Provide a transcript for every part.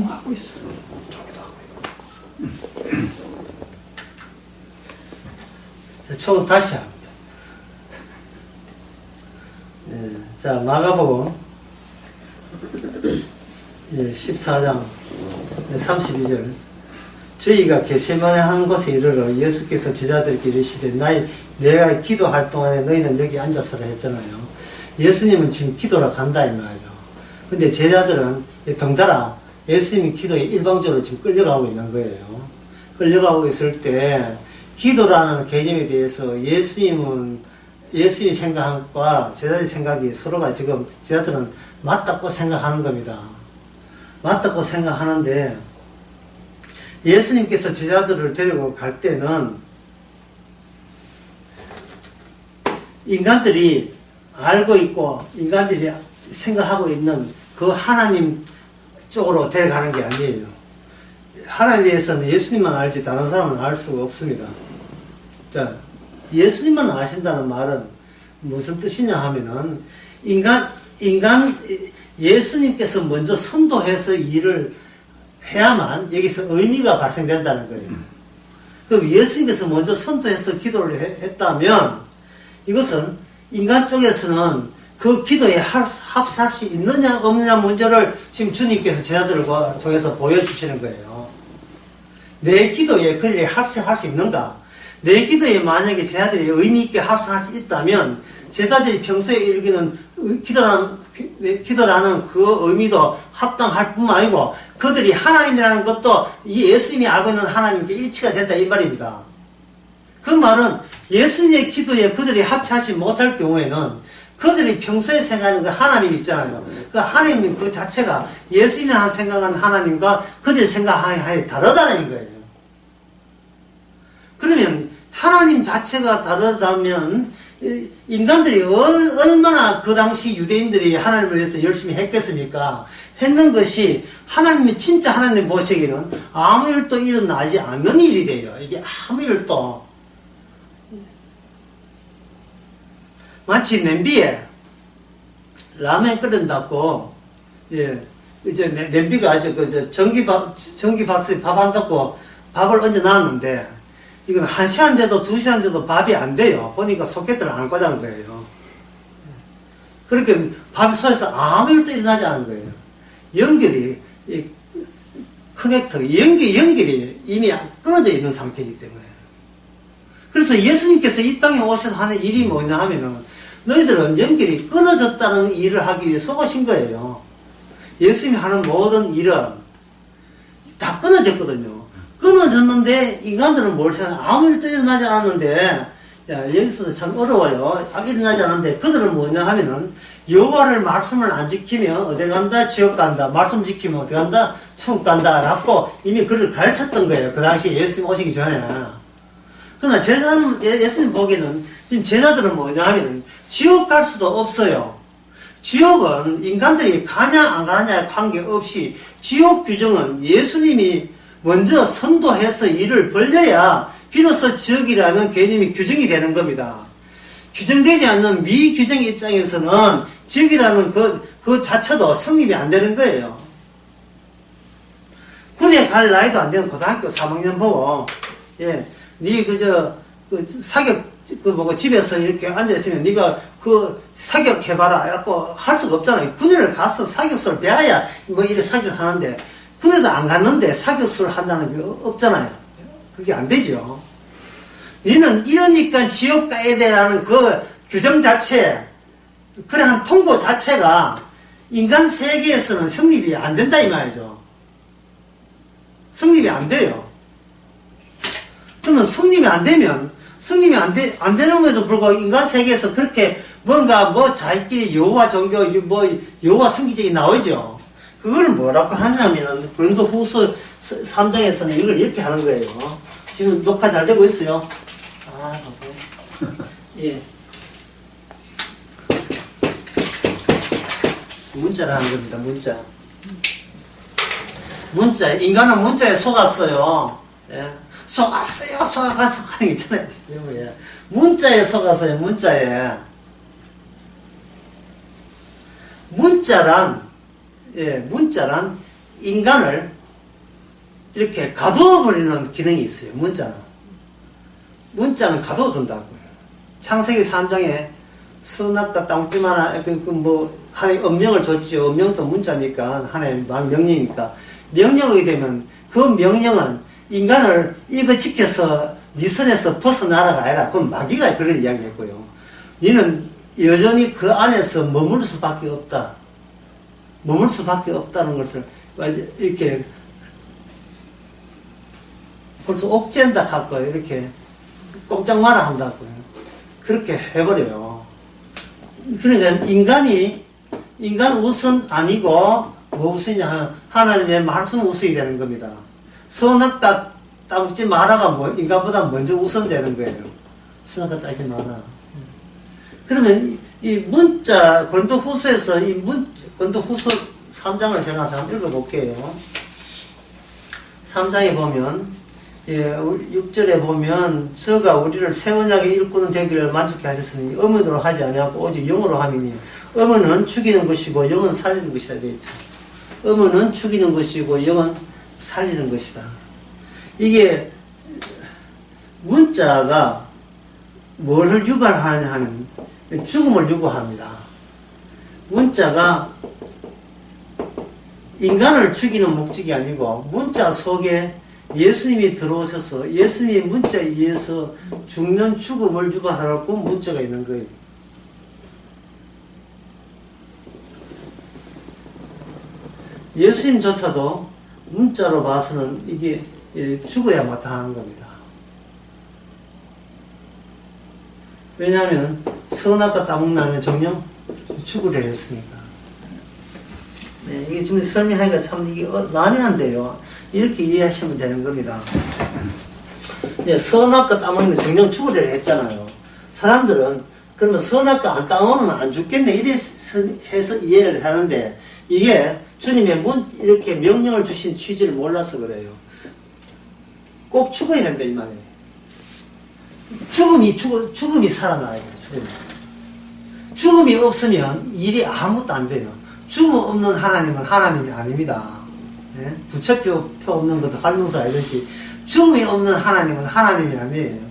작동하고 있어요. 저기도 하고 있고. 처음 다시 합니다. 예, 자, 마가복음 14장 32절. 저희가 겟세마네 하는 곳에 이르러 예수께서 제자들에게 이르시되 내가 기도할 동안에 너희는 여기 앉아서라 했잖아요. 예수님은 지금 기도를 간다 이 말이에요. 근데 제자들은 덩달아 예수님이 기도에 일방적으로 지금 끌려가고 있는 거예요. 끌려가고 있을 때 기도라는 개념에 대해서 예수님이 생각과 제자들의 생각이 서로가 지금 제자들은 맞다고 생각하는 겁니다. 맞다고 생각하는데 예수님께서 제자들을 데리고 갈 때는 인간들이 알고 있고 인간들이 생각하고 있는 그 하나님 쪽으로 데려가는 게 아니에요. 하나님에 대해서는 예수님만 알지 다른 사람은 알 수가 없습니다. 자, 예수님만 아신다는 말은 무슨 뜻이냐 하면은 예수님께서 먼저 선도해서 일을 해야만 여기서 의미가 발생된다는 거예요. 그럼 예수님께서 먼저 선도해서 기도를 했다면 이것은 인간 쪽에서는 그 기도에 합세할 수 있느냐 없느냐 문제를 지금 주님께서 제자들을 통해서 보여주시는 거예요. 내 기도에 그들이 합세할 수 있는가? 내 기도에 만약에 제자들이 의미 있게 합세할 수 있다면 제자들이 평소에 일기는 기도라는 그 의미도 합당할 뿐만 아니고 그들이 하나님이라는 것도 이 예수님이 알고 있는 하나님께 일치가 된다 이 말입니다. 그 말은 예수님의 기도에 그들이 합치하지 못할 경우에는 그들이 평소에 생각하는 그 하나님 있잖아요. 그 하나님 그 자체가 예수님이 생각하는 하나님과 그들이 생각하는 다르다는 거예요. 그러면 하나님 자체가 다르다면 인간들이 얼마나 그 당시 유대인들이 하나님을 위해서 열심히 했겠습니까? 했는 것이 하나님이 진짜 하나님 보시기에는 아무 일도 일어나지 않는 일이 돼요. 이게 아무 일도. 마치 냄비에 라면 끓인다고, 이제 냄비가 전기밥솥에 밥 안 닫고 밥을 얹어 놨는데, 이건 1시간 돼도 2시간 돼도 밥이 안 돼요. 보니까 소켓을 안 꽂은 거예요. 그렇게 밥 속에서 아무 일도 일어나지 않은 거예요. 연결이, 연결이 이미 끊어져 있는 상태이기 때문에. 그래서 예수님께서 이 땅에 오셔서 하는 일이 뭐냐 하면은, 너희들은 연결이 끊어졌다는 일을 하기 위해서 오신 거예요. 예수님이 하는 모든 일은 다 끊어졌거든요. 끊어졌는데 인간들은 뭘 생각해? 아무 일도 일어나지 않았는데, 자, 여기서도 참 어려워요. 일어나지 않았는데 그들은 뭐냐 하면은 여호와를 말씀을 안 지키면 어디 간다? 지옥 간다. 말씀 지키면 어디 간다? 천국 간다. 라고 이미 그를 가르쳤던 거예요. 그 당시 예수님 오시기 전에. 그러나 예수님 보기에는 지금 제자들은 뭐냐 하면은 지옥 갈 수도 없어요. 지옥은 인간들이 가냐 안 가냐에 관계없이 지옥 규정은 예수님이 먼저 선도해서 일을 벌려야 비로소 지옥이라는 개념이 규정이 되는 겁니다. 규정되지 않는 미규정 입장에서는 지옥이라는 그 자체도 성립이 안 되는 거예요. 군에 갈 나이도 안 되는 고등학교 3학년 보고, 니 집에서 이렇게 앉아있으면 니가 사격해봐라. 이라고 할 수가 없잖아요. 군인을 가서 사격수를 배워야 이렇게 사격하는데, 군에도 안 갔는데 사격수를 한다는 게 없잖아요. 그게 안 되죠. 니는 이러니까 지옥 가야 되라는 그 규정 자체, 그러한 통보 자체가 인간 세계에서는 성립이 안 된다 이 말이죠. 성립이 안 돼요. 그러면 성립이 안 되면, 안 되는데도 불구하고 인간 세계에서 그렇게 뭔가 자기끼리 여호와 종교, 여호와 성기적이 나오죠. 그걸 뭐라고 하냐면, 고린도 후서 3장에서는 이걸 이렇게 하는 거예요. 지금 녹화 잘 되고 있어요. 예. 문자를 하는 겁니다, 문자. 인간은 문자에 속았어요. 예. 속았어요. 하는 게 있잖아요. 예. 문자에 속았어요, 문자에. 문자란 인간을 이렇게 가두어버리는 기능이 있어요. 문자는 가두어둔다고요. 창세기 3장에 선악과 땅집 하나, 하나님 엄령을 줬죠. 엄령도 문자니까, 하나님 명령이니까. 명령이 되면 그 명령은 인간을 이거 지켜서 네 선에서 벗어나라가 아니라 그건 마귀가 그런 이야기 했고요. 너는 여전히 그 안에서 머물 수밖에 없다. 머물 수밖에 없다는 것을 이렇게 벌써 옥죄한다 할거예요. 이렇게 꼼짝 마라 한다고요. 그렇게 해버려요. 그러니까 인간 우선 아니고 뭐 우선이냐 하면 하나님의 말씀 우선이 되는 겁니다. 선악과 따먹지 마라가 인간보다 먼저 우선되는 거예요. 선악과 따먹지 마라. 그러면 이 문자 고린도후서에서 고린도후서 3장을 제가 한번 읽어볼게요. 3장에 보면 6절에 보면 저가 우리를 새 언약의 일꾼은 되기를 만족해 하셨으니 음원으로 하지 아니하고 오직 영으로 함이니 음원은 죽이는 것이고 영은 살리는 것이라 되어 있다. 음원은 죽이는 것이고 영은 살리는 것이다. 이게 문자가 뭐를 유발하냐 하면 죽음을 유발합니다. 문자가 인간을 죽이는 목적이 아니고 문자 속에 예수님이 들어오셔서 예수님의 문자에 의해서 죽는 죽음을 유발하라고 문자가 있는 거예요. 예수님조차도 문자로 봐서는 이게 죽어야 마땅한 겁니다. 왜냐하면 선악과 따먹나면 정령 죽으려 했으니까. 네, 이게 지금 설명하기가 참 이게 난해한데요. 이렇게 이해하시면 되는 겁니다. 네, 선악과 따먹는 정령 죽으려 했잖아요. 사람들은 그러면 선악과 안 따먹으면 안 죽겠네 이래 해서 이해를 하는데 이게 주님의 이렇게 명령을 주신 취지를 몰라서 그래요. 꼭 죽어야 된다 이 말이에요. 죽음이 살아나야 돼요. 죽음이 없으면 일이 아무것도 안 돼요. 죽음 없는 하나님은 하나님이 아닙니다. 예? 부처표 없는 것도 할명서 알듯이 죽음이 없는 하나님은 하나님이 아니에요.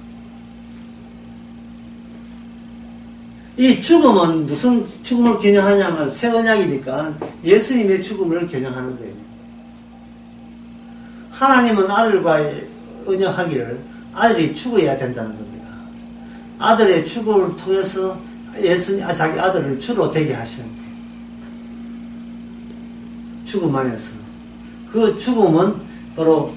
이 죽음은 무슨 죽음을 겨냥하냐면 새 언약이니까 예수님의 죽음을 겨냥하는 거예요. 하나님은 아들과의 언약하기를 아들이 죽어야 된다는 겁니다. 아들의 죽음을 통해서 자기 아들을 주로 되게 하시는 거예요. 죽음 안에서. 그 죽음은 바로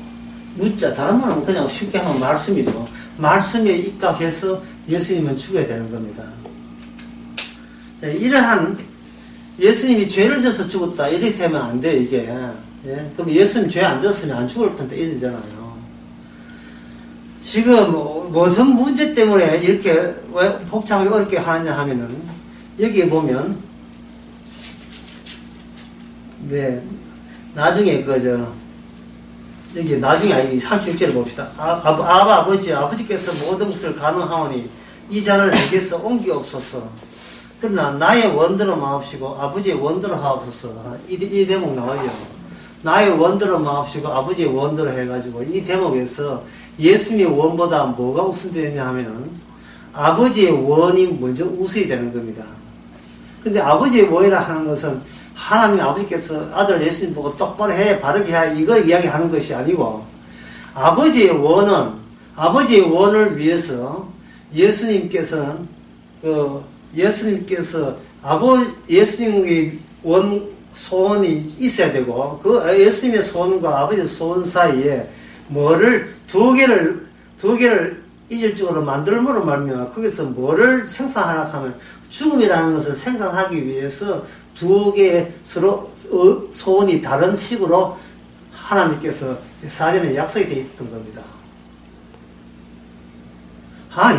문자, 다른 말은 그냥 쉽게 하면 말씀이죠. 말씀에 입각해서 예수님은 죽어야 되는 겁니다. 자, 이러한 예수님이 죄를 져서 죽었다 이렇게 되면 안 돼요 이게. 예? 그럼 예수님 죄 안 졌으면 안 죽을 건데 이러잖아요. 지금 무슨 문제 때문에 이렇게 왜 복잡하게 어렵게 하느냐 하면은 여기에 보면 네 나중에 여기 나중에 36절을 봅시다. 아버지께서 모든 것을 가능하오니 이 잔을 내게서 옮기옵소서. 그러나 나의 원대로 마옵시고 아버지의 원대로 하옵소서. 이 대목 나와요. 나의 원대로 마옵시고 아버지의 원대로 해가지고 이 대목에서 예수님의 원보다 뭐가 우선되느냐 하면은 아버지의 원이 먼저 우선이 되는 겁니다. 근데 아버지의 원이라 하는 것은 하나님 아버지께서 아들 예수님 보고 똑바로 해 바르게 해 이거 이야기하는 것이 아니고 아버지의 원을 위해서 예수님께서 예수님의 원 소원이 있어야 되고 그 예수님의 소원과 아버지의 소원 사이에 뭐를 두 개를 이질적으로 만들므로 말미암아 거기서 뭐를 생산하려 하면 죽음이라는 것을 생산하기 위해서 두 개의 서로 소원이 다른 식으로 하나님께서 사전에 약속이 되어 있었던 겁니다.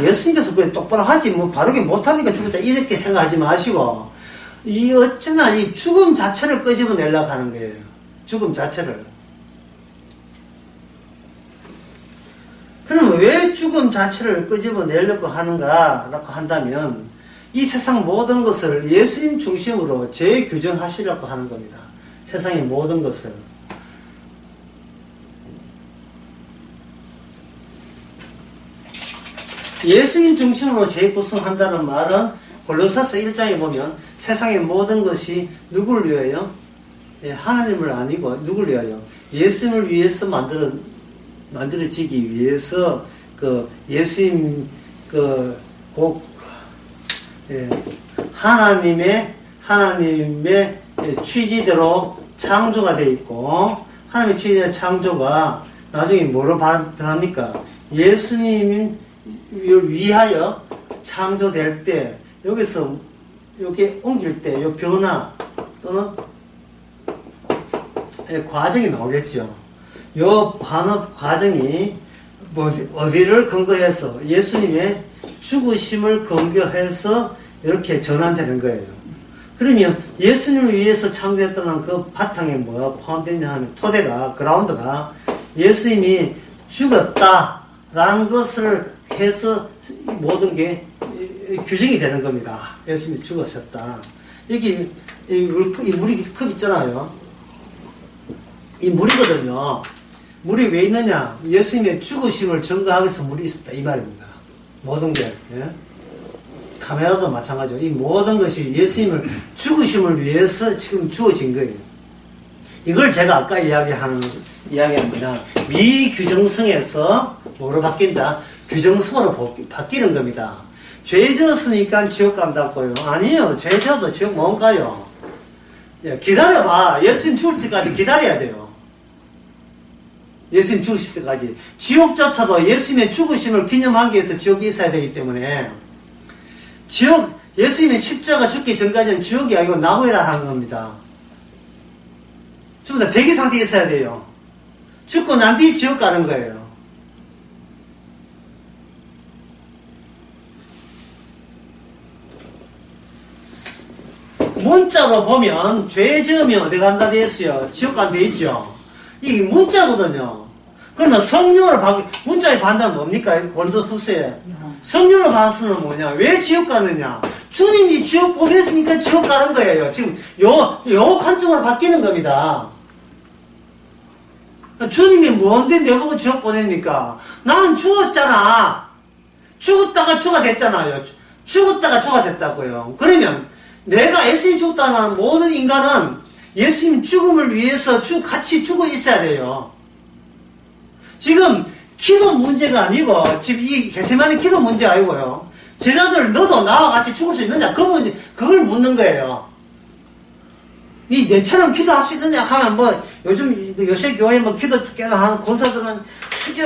예수님께서 그냥 똑바로 하지 뭐 바르게 못하니까 죽었다 이렇게 생각하지 마시고 어쩌나 이 죽음 자체를 끄집어내려고 하는 거예요. 죽음 자체를. 그럼 왜 죽음 자체를 끄집어내려고 하는가라고 한다면 이 세상 모든 것을 예수님 중심으로 재규정하시려고 하는 겁니다. 세상의 모든 것을. 예수님 중심으로 재구성한다는 말은 골로새서 1장에 보면 세상의 모든 것이 누구를 위하여? 예, 하나님을 아니고 누구를 위하여? 예수님을 위해서 만들어지기 위해서 그 예수님 예, 하나님의 취지대로 창조가 되어 있고, 하나님의 취지대로 창조가 나중에 뭐로 변합니까? 예수님을 위하여 창조될 때, 여기서 이렇게 옮길 때, 이 변화 또는 과정이 나오겠죠. 이 반업 과정이 어디를 근거해서 예수님의 죽으심을 근거해서 이렇게 전환되는 거예요. 그러면 예수님을 위해서 창조했다는 그 바탕에 뭐야? 파운데이션 하면 토대가, 그라운드가 예수님이 죽었다라는 것을 해서 모든 게 규정이 되는 겁니다. 예수님이 죽었었다. 여기 이 물이 컵 있잖아요. 이 물이거든요. 물이 왜 있느냐? 예수님의 죽으심을 증거하기 위해서 물이 있었다 이 말입니다. 모든 게. 예? 카메라도 마찬가지죠. 이 모든 것이 예수님을 죽으심을 위해서 지금 주어진 거예요. 이걸 제가 아까 이야기한 뭐냐? 미규정성에서 뭐로 바뀐다? 규정성으로 바뀌는 겁니다. 죄 지었으니까 지옥 간다고요? 아니에요. 죄 지어도 지옥 못 가요. 예, 기다려봐. 예수님 죽을 때까지 기다려야 돼요. 예수님 죽으실 때까지. 지옥조차도 예수님의 죽으심을 기념하기 위해서 지옥이 있어야 되기 때문에, 예수님의 십자가 죽기 전까지는 지옥이 아니고 나무에라 하는 겁니다. 전부 다 대기 상태에 있어야 돼요. 죽고 난 뒤에 지옥 가는 거예요. 문자로 보면 죄 지으면 어디 간다 돼 있어요? 지옥 간다 돼 있죠. 이게 문자거든요. 그러면 성령으로 문자에 반대는 뭡니까? 고린도후서에 성령으로 봐서는 뭐냐? 왜 지옥 가느냐? 주님이 지옥 보냈으니까 지옥 가는 거예요. 지금 요 관점으로 바뀌는 겁니다. 주님이 뭔데 내보고 지옥 보냅니까? 나는 죽었잖아. 죽었다가 주가 됐잖아요. 죽었다가 주가 됐다고요. 그러면 내가 예수님 죽었다는 모든 인간은 예수님 죽음을 위해서 같이 죽어 있어야 돼요. 지금 기도 문제가 아니고, 지금 이 게세마네 기도 문제 아니고요. 제자들 너도 나와 같이 죽을 수 있느냐? 그걸 묻는 거예요. 내처럼 기도할 수 있느냐 하면 요즘 요새 교회 기도 깨나 하는 권사들은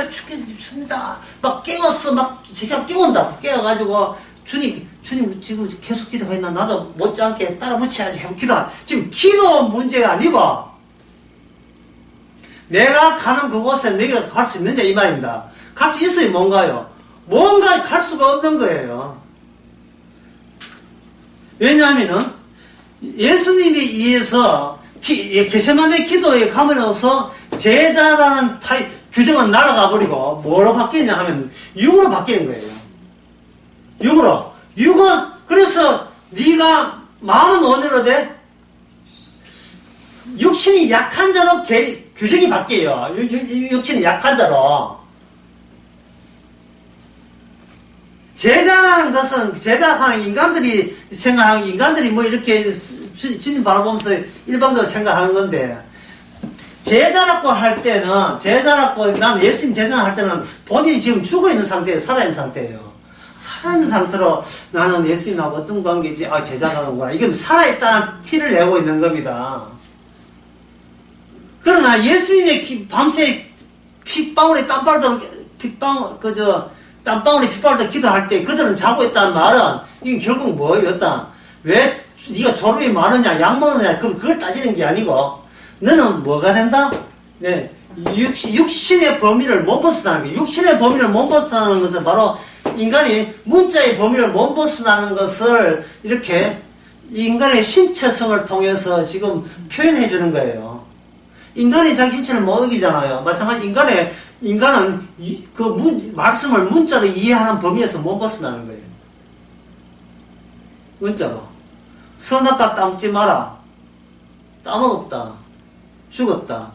죽겠습니다. 막 깨웠어. 제가 깨운다. 깨워가지고 주님 지금 계속 기도했나? 나도 못지않게 따라 붙여야지. 지금 기도 문제가 아니고, 내가 가는 그곳에 내가 갈 수 있느냐 이 말입니다. 갈 수 있어야 뭔가요? 뭔가 갈 수가 없는 거예요. 왜냐하면은 예수님에 의해서 게세마네 기도에 가면서 제자라는 규정은 날아가 버리고 뭐로 바뀌느냐 하면 육으로 바뀌는 거예요. 육은 그래서 네가 마음은 어디로 돼? 육신이 약한 자로 규정이 바뀌어요. 육신이 약한 자로. 제자라는 것은, 제자라는 인간들이 생각하는, 인간들이 이렇게 주님 바라보면서 일방적으로 생각하는 건데, 제자라고 할 때는, 난 예수님 제자 할 때는 본인이 지금 죽어 있는 상태예요. 살아있는 상태예요. 살아있는 상태로 나는 예수님하고 어떤 관계지? 제자가 하는구나. 이게 살아있다는 티를 내고 있는 겁니다. 그러나 예수님의 밤새 땀방울이 핏방울이 기도할 때 그들은 자고 있다는 말은 이게 결국 뭐였다? 왜 네가 졸음이 많으냐, 약 먹느냐, 그걸 따지는 게 아니고 너는 뭐가 된다? 네, 육신의 범위를 못 벗어나는 거예요. 육신의 범위를 못 벗어나는 것은 바로 인간이 문자의 범위를 못 벗어나는 것을 이렇게 인간의 신체성을 통해서 지금 표현해 주는 거예요. 인간이 자기 신체를 못 이기잖아요. 마찬가지 인간은 말씀을 문자로 이해하는 범위에서 못 벗어나는 거예요. 문자로. 선악과 따먹지 마라. 따먹었다. 죽었다.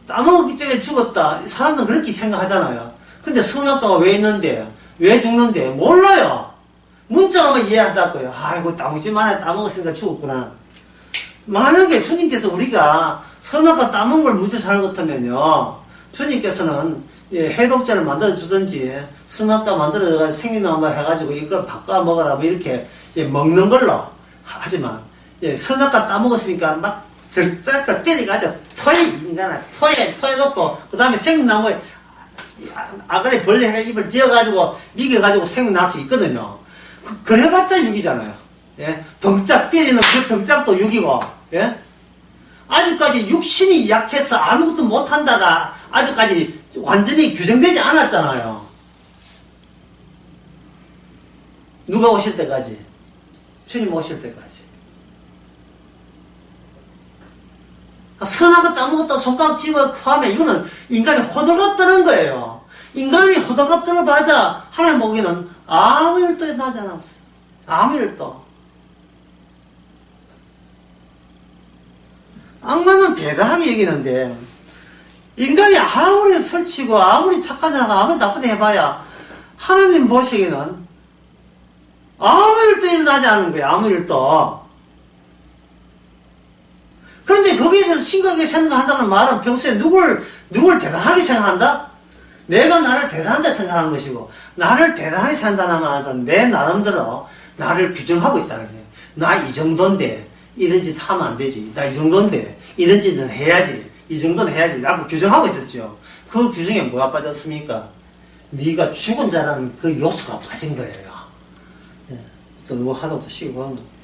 따먹었기 때문에 죽었다. 사람들은 그렇게 생각하잖아요. 근데 선악과가 왜 있는데? 왜 죽는데? 몰라요. 문자로만 이해한다고요. 아이고, 따먹지만 따먹었으니까 죽었구나. 만약에 주님께서 우리가 선악과 따먹은 걸 문제 잘 같으면요, 주님께서는 해독제를 만들어주든지 선악과 만들어가지고 생리나무 해가지고 이걸 바꿔 먹어라 뭐 이렇게 먹는 걸로 하지만 선악과 따먹었으니까 막 들짝을 때려가지고 인간아 토해 놓고 그 다음에 생리나무에 아가리 벌레 입을 지어가지고 미겨가지고 생날 수 있거든요. 그래봤자 육이잖아요. 예? 덩짝 때리는 그 덩짝도 육이고, 예? 아직까지 육신이 약해서 아무것도 못한다가 아직까지 완전히 규정되지 않았잖아요. 누가 오실 때까지? 주님 오실 때까지. 선하고 아무것도 손가락 집어 하면 이거는 인간이 호들갑 떠는 거예요. 인간이 호들갑 떠나봐자 하나님 보기에는 아무 일도 나지 않았어요. 아무 일도. 악마는 대단하게 여기는데 인간이 아무리 설치고 아무리 착한 일하고 아무리 나쁜 일 해봐야 하나님 보시기에는 아무 일도 일어나지 않은 거예요. 아무 일도. 그런데 거기에 대해서 심각하게 생각한다는 말은 평소에 누굴 대단하게 생각한다? 내가 나를 대단하다 생각하는 것이고, 나를 대단하게 생각한다는 말은 내 나름대로 나를 규정하고 있다는 거예요. 나 이 정도인데, 이런 짓 하면 안 되지. 나 이 정도인데, 이런 짓은 해야지. 이 정도는 해야지. 라고 규정하고 있었죠. 그 규정에 뭐가 빠졌습니까? 네가 죽은 자라는 그 요소가 빠진 거예요. 또 뭐 하나부터 쉬고 하면.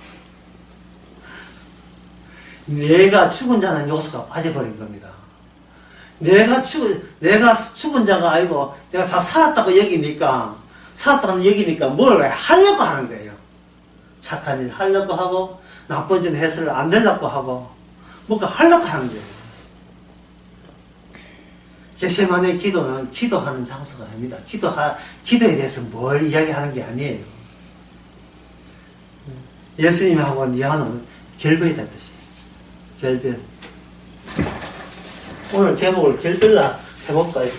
내가 죽은 자는 요소가 빠져버린 겁니다. 내가 죽은 자가 아니고 내가 살았다고 여기니까 뭘 하려고 하는 거예요. 착한 일 하려고 하고 나쁜 짓 해서를 안 되려고 하고 뭔가 하려고 하는 거예요. 겟세마네 기도는 기도하는 장소가 아닙니다. 기도에 대해서 뭘 이야기하는 게 아니에요. 예수님하고 니하는 결별이다 뜻이에요. 결별. 오늘 제목을 결별라 해볼까요?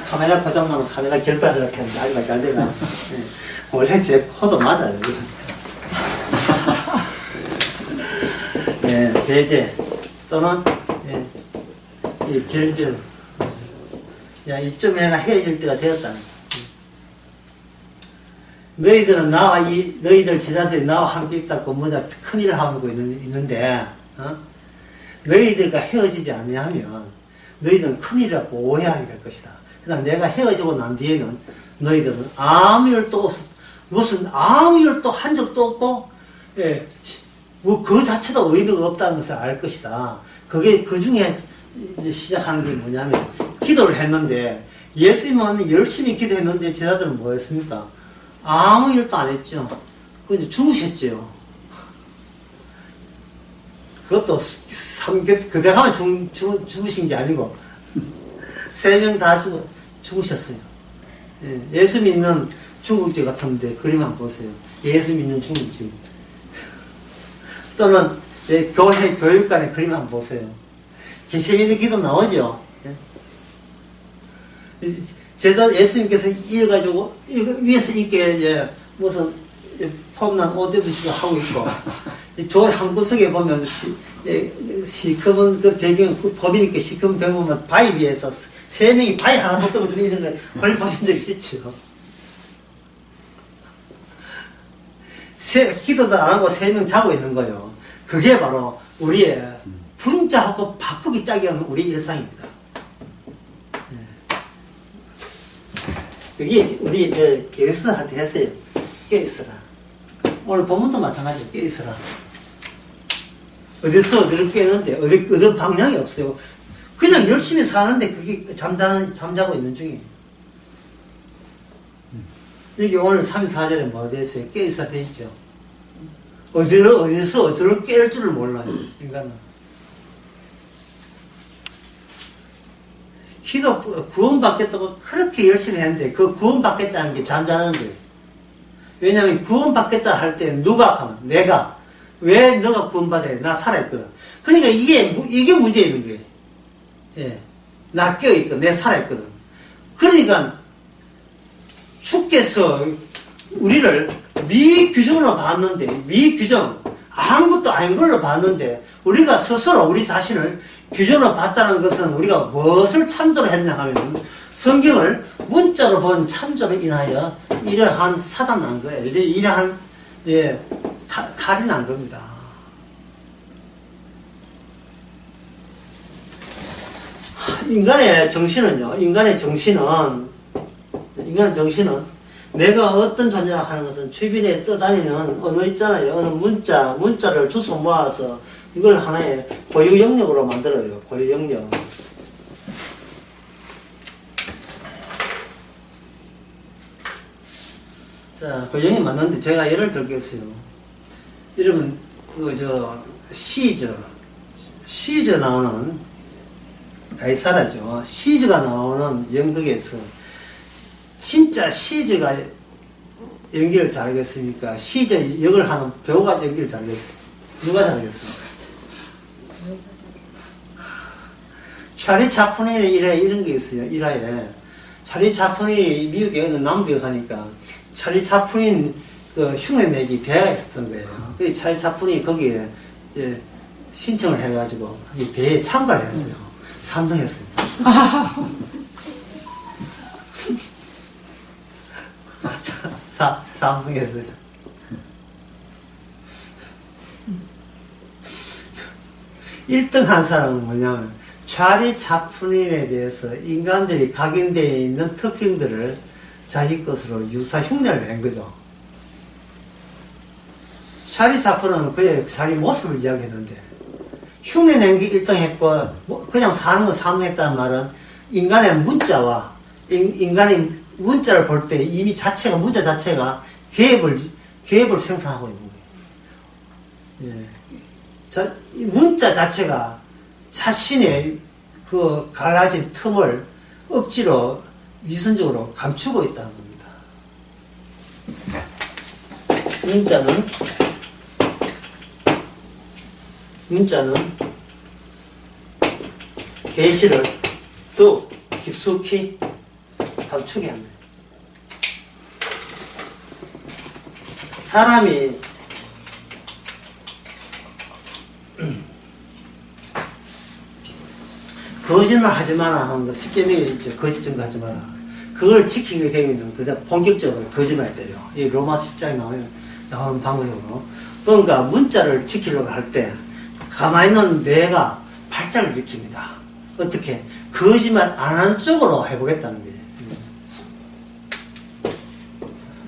카메라 고장나면 카메라 결별하려고 했는데 아직까지 잘 되나? 네. 원래 제 코도 맞아요. 네, 배제 또는 이 결별. 야, 이쯤에나 헤어질 때가 되었다는 거. 너희들은 너희들 제자들이 나와 함께 있다 근무자 큰 일을 하고 있는데, 너희들과 헤어지지 않으면 너희들은 큰 일이라고 오해하게 될 것이다. 그다음 내가 헤어지고 난 뒤에는 너희들은 아무 일도 무슨 아무 일도 한 적도 없고, 뭐 그 자체도 의미가 없다는 것을 알 것이다. 그게 그 중에 이제 시작하는 게 뭐냐면 기도를 했는데 예수님은 열심히 기도했는데 제자들은 뭐 했습니까? 아무 일도 안 했죠. 그 이제 주무셨죠. 그것도 교대 가면 주무신 게 아니고 3명 다 죽으셨어요. 예수 믿는 중국집 같은데 그림 한번 보세요. 예수 믿는 중국집. 또는 교회 교육관의 그림 한번 보세요. 겟세마네 기도 나오죠. 제가 예수님께서 이어가지고 위에서 이렇게 무슨 폼난 옷 입으시고 하고 있고 저 한 구석에 보면 시커먼 그 배경 그 법이니까 시커먼 배경 보면 바위 위에서 3명이 바위 하나 붙들고 좀 이런 걸 보신 적이 있죠. 기도도 안 하고 3명 자고 있는 거예요. 그게 바로 우리의 분자하고 바꾸기 짝이 하는 우리 일상입니다. 그게 우리 깨있어 할 때 했어요. 깨있어라. 오늘 본문도 마찬가지예요. 깨있어라. 어디를 깨는데 어디 방향이 없어요. 그냥 열심히 사는데 그게 잠자고 있는 중이에요. 이게 오늘 34절에 뭐가 되었어요? 깨있어 되시죠? 어디로 깰 줄을 몰라요. 인간은. 기도 구원받겠다고 그렇게 열심히 했는데 그 구원받겠다는 게 잠자는 거예요. 왜냐하면 구원받겠다 할 때 누가 하면 내가 왜 너가 구원받아야 나 살아있거든. 그러니까 이게 문제 있는 거예요. 나 깨어있거든. 내 살아있거든. 그러니까 주께서 우리를 미규정으로 봤는데, 미규정, 아무것도 아닌 걸로 봤는데, 우리가 스스로 우리 자신을 규정으로 봤다는 것은 우리가 무엇을 참조를 했냐 하면, 성경을 문자로 본 참조로 인하여 이러한 사단 난 거예요. 이러한, 예, 탈이 난 겁니다. 인간의 정신은요, 인간의 정신은 내가 어떤 존재라 하는 것은 주변에 떠다니는 언어 있잖아요. 어느 문자를 주워 모아서 이걸 하나의 고유 영역으로 만들어요. 고유 영역. 자, 그 영역이 맞는데 제가 예를 들겠어요. 여러분, 시저 나오는 가이사라죠. 시저가 나오는 연극에서 진짜 시저가 연기를 잘하겠습니까? 시저 역을 하는 배우가 연기를 잘하겠어요? 누가 잘하겠어요? 찰리 차플린의 일화에 이런 게 있어요. 일화에 찰리 차플린이 미국에 어느 남부에 가니까 찰리 차플린 그 흉내내기 대회가 있었던 거예요. 그 찰리 차플린이 거기에 이제 신청을 해가지고 거기 대회에 참가를 했어요. 3등 했습니다. 3등 했어요. (1등) 한 사람은 뭐냐면 찰리 차플린에 대해서 인간들이 각인되어 있는 특징들을 자기 것으로 유사 흉내를 낸 거죠. 찰리 차플린은 그의 자기 모습을 이야기했는데 흉내 낸 게 1등 했고 그냥 사는 건 3등 했다는 말은 인간의 문자와 인간의 문자를 볼 때 이미 문자 자체가 계획을 생산하고 있는 거예요. 예. 문자 자체가 자신의 그 갈라진 틈을 억지로 위선적으로 감추고 있다는 겁니다. 문자는 계시를 또 깊숙이 감추게 합니다. 사람이 거짓말 하지 마라 하는 거 쉽게 있죠. 거짓 증거 하지 마라. 그걸 지키게 되면 그냥 본격적으로 거짓말이 돼요. 이 로마 10장에 나오는 방법으로. 그러니까 문자를 지키려고 할 때 가만히 있는 뇌가 발작을 일으킵니다. 어떻게? 거짓말 안 하는 쪽으로 해보겠다는 거예요.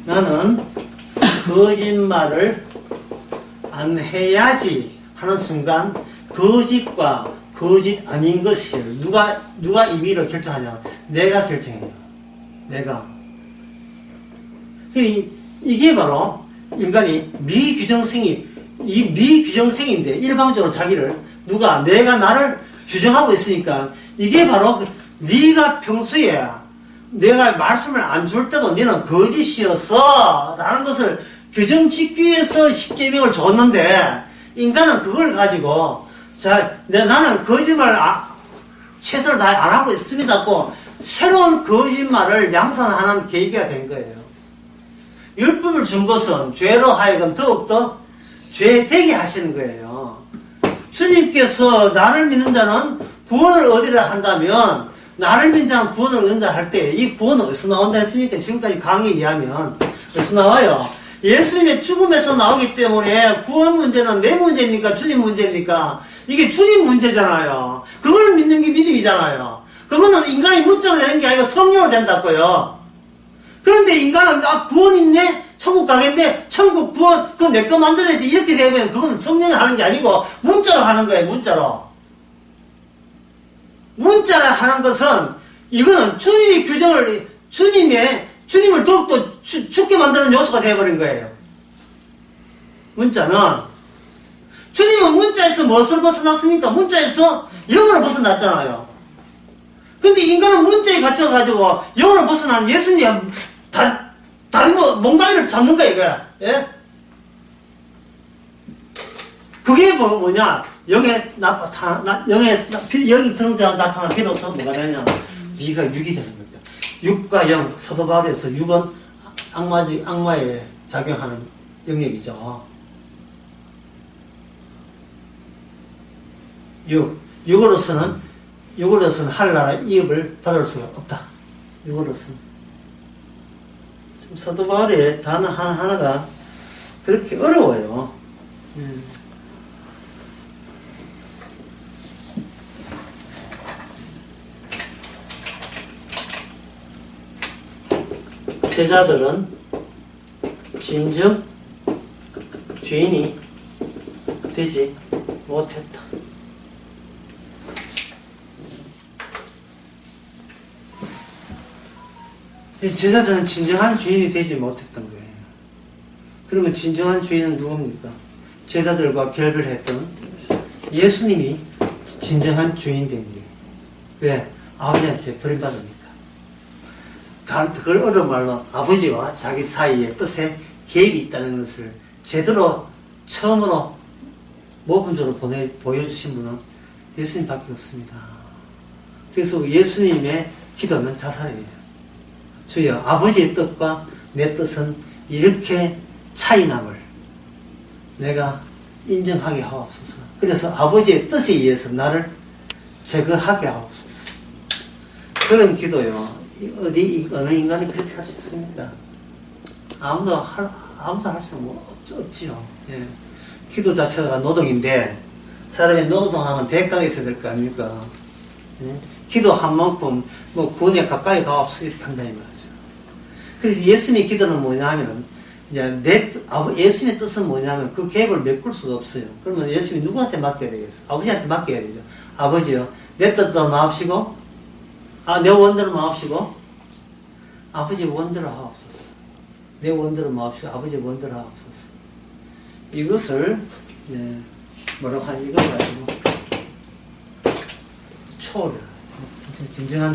나는 거짓말을 안 해야지 하는 순간 거짓과 거짓 아닌 것을 누가 임의로 결정하냐? 내가 결정해요. 내가. 이게 바로 인간이 미규정성인데 일방적으로 자기를 내가 나를 규정하고 있으니까 이게 바로 네가 평소에 내가 말씀을 안 줄 때도 너는 거짓이었어 라는 것을 규정 짓기 위해서 십계명을 줬는데 인간은 그걸 가지고 나는 거짓말 최선을 다해 안 하고 있습니다고 새로운 거짓말을 양산하는 계기가 된 거예요. 율법을 준 것은 죄로 하여금 더욱더 죄되게 하시는 거예요. 주님께서 나를 믿는 자는 구원을 얻으려 한다면 나를 믿는 자는 구원을 얻는다 할 때 이 구원은 어디서 나온다 했습니까? 지금까지 강의에 의하면 어디서 나와요? 예수님의 죽음에서 나오기 때문에 구원 문제는 내 문제입니까? 주님 문제입니까? 이게 주님 문제잖아요. 그걸 믿는 게 믿음이잖아요. 그거는 인간이 문자로 되는 게 아니고 성령으로 된다고요. 그런데 인간은 구원 있네? 천국 가겠네? 천국 구원 그거 내 거 만들어야지 이렇게 되면 그건 성령이 하는 게 아니고 문자로 하는 거예요. 문자로 하는 것은 이거는 주님이 규정을 주님을 더욱더 죽게 만드는 요소가 되어버린 거예요. 문자는 주님은 문자에서 무엇을 벗어났습니까? 문자에서 영으로 벗어났잖아요. 근데 인간은 문자에 갇혀가지고 영으로 벗어난 예수님 다른 뭔가를 잡는 거야 이거야. 예? 그게 뭐냐? 영에 들은 자 나타난 비로소 뭐가 되냐? 네가 육이 되는 겁니다. 육과 영, 사도 바울에서 육은 악마에 작용하는 영역이죠. 육으로서는 하늘나라 이업을 받을 수가 없다. 육으로서는. 지금 사도 바울의 단어 하나가 그렇게 어려워요. 제자들은 진정 주인이 되지 못했다. 제자들은 진정한 주인이 되지 못했던 거예요. 그러면 진정한 주인은 누굽니까? 제자들과 결별했던 예수님이 진정한 주인 된 거예요. 왜? 아버지한테 버림받으니까. 그걸 어려운 말로 아버지와 자기 사이에 뜻에 개입이 있다는 것을 제대로 처음으로 모범적으로 보여주신 분은 예수님밖에 없습니다. 그래서 예수님의 기도는 자살이에요. 주여, 아버지의 뜻과 내 뜻은 이렇게 차이남을 내가 인정하게 하옵소서. 그래서 아버지의 뜻에 의해서 나를 제거하게 하옵소서. 그런 기도요. 어느 인간이 그렇게 할 수 있습니까? 아무도 할 수 없지요. 예. 기도 자체가 노동인데, 사람이 노동하면 대가가 있어야 될 거 아닙니까? 예? 기도한 만큼, 구원에 가까이 가옵소서 이렇게 한다, 이 말이죠. 그래서 예수님의 기도는 뭐냐 하면, 이제 예수님의 뜻은 뭐냐면, 그 계획을 메꿀 수가 없어요. 그러면 예수님이 누구한테 맡겨야 되겠어? 아버지한테 맡겨야 되죠. 아버지요, 내 뜻대로 마옵시고, 내 원대로 마옵시고, 아버지 원대로 하옵소서. 내 원대로 마옵시고, 아버지 원대로 하옵소서. 이것을, 뭐라고 하냐, 이걸 가지고, 초월. 진정한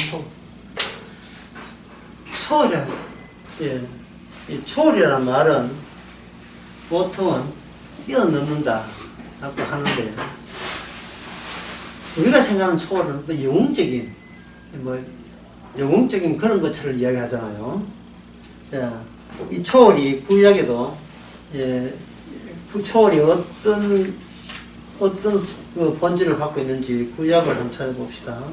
초월이란, 이 초월이라는 말은 보통은 뛰어넘는다. 라고 하는데, 우리가 생각하는 초월은 영웅적인 그런 것처럼 이야기하잖아요. 이 초월이 구약에도, 그 초월이 어떤 그 본질을 갖고 있는지 구약을 한번 찾아봅시다.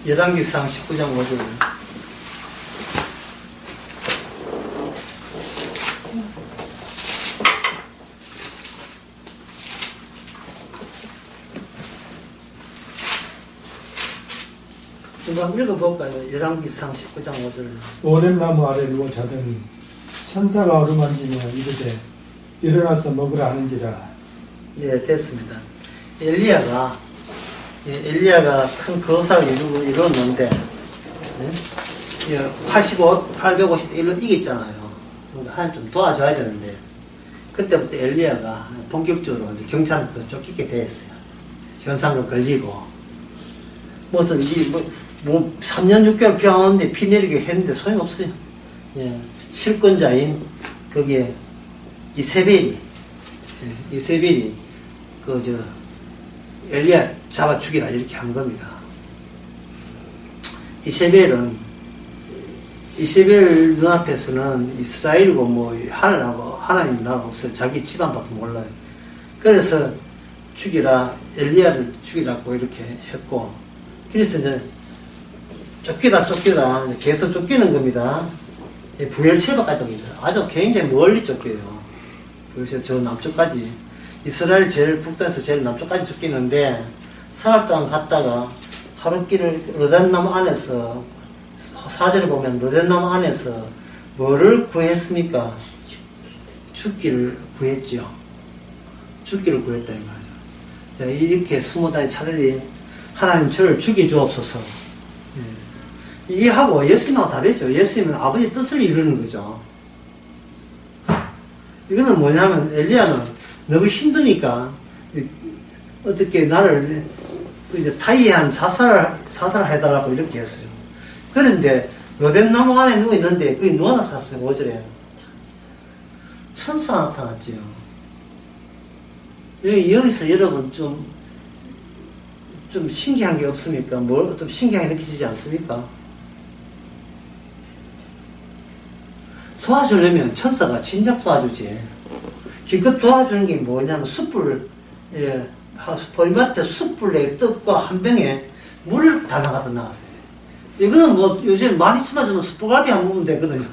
열왕기상 19장 5절. 한번 읽어볼까요? 열왕기상 19장 5절. 오렘나무 아래 누워 자더니 천사가 어루만지며 이르되 일어나서 먹으라 하는지라. 예, 됐습니다. 엘리야가 큰 거사를 이루었는데, 850대 1로 이겼잖아요. 하나님 좀 도와줘야 되는데, 그때부터 엘리야가 본격적으로 이제 경찰한테 쫓기게 됐어요. 현상도 걸리고, 무슨, 3년 6개월 병원에 피 내리게 했는데 소용없어요. 예, 실권자인, 거기에, 이세벨이, 엘리야 잡아 죽이라 이렇게 한 겁니다. 이세벨 눈앞에서는 이스라엘이고 하나님 나라 없어요. 자기 집안밖에 몰라요. 그래서 엘리야를 죽이라고 이렇게 했고, 그래서 이제 쫓기다 계속 쫓기는 겁니다. 부엘셰바까지 옵니다. 아주 굉장히 멀리 쫓겨요. 그래서 저 남쪽까지, 이스라엘 북단에서 제일 남쪽까지 쫓기는데, 사흘 동안 갔다가 하룻길을 르단나무 안에서, 사절에 보면 르단나무 안에서 뭐를 구했습니까? 죽기를 구했죠. 죽기를 구했다 이 말이죠. 자, 이렇게 숨어다니 차라리 하나님 저를 죽여주옵소서. 이게 하고 예수님하고 다르죠. 예수님은 아버지 뜻을 이루는 거죠. 이거는 뭐냐면 엘리야는 너무 힘드니까 어떻게 나를 이제 타이한 자살을 해달라고 이렇게 했어요. 그런데 로덴나무 안에 누워 있는데 그게 누가 나타났어요? 5절에 천사 나타났지요. 여기서 여러분 좀 신기한 게 없습니까? 좀 신기하게 느끼시지 않습니까? 도와주려면 천사가 진작 도와주지. 기껏 도와주는 게 뭐냐면 숯불, 예, 보리밭에 숯불에 떡과 한 병에 물을 다 나가서 나왔어요. 이거는 뭐 요즘 많이 심어주면 숯불갈비 한 먹으면 되거든요.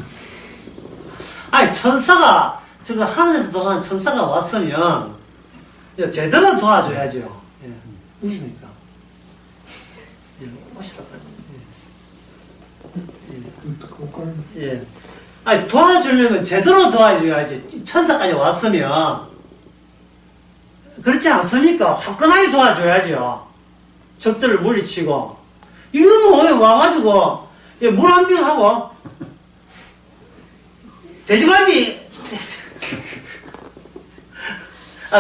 아니, 천사가, 저거 하늘에서 도와는 천사가 왔으면 제대로 도와줘야죠. 예, 무십니까? 예, 오시라고 하죠. 예. 아니, 도와주려면 제대로 도와줘야지. 천사까지 왔으면. 그렇지 않습니까? 화끈하게 도와줘야죠. 적들을 물리치고. 이거 뭐, 와가지고, 물 한 병 하고, 돼지갈비,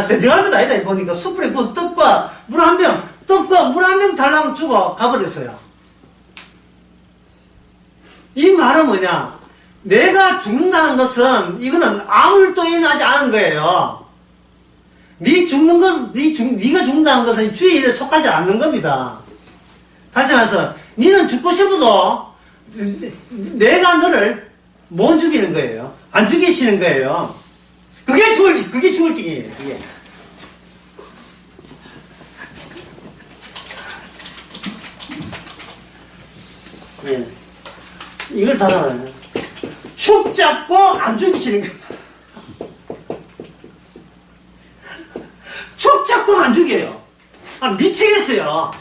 돼지갈비도 아니다. 보니까 숯불에 구운 떡과 물 한 병 달라고 주고 가버렸어요. 이 말은 뭐냐? 내가 죽는다는 것은 이거는 아무 일도 일어나지 않은 거예요. 네가 죽는다는 것은 주의 일에 속하지 않는 겁니다. 다시 말해서 너는 죽고 싶어도 내가 너를 못 죽이는 거예요. 안 죽이시는 거예요. 그게 죽을 징이에요. 그게. 네. 이걸 달아놔요. 축 잡고 안 죽이시는 거예요. 축 잡고 안 죽여요. 아, 미치겠어요.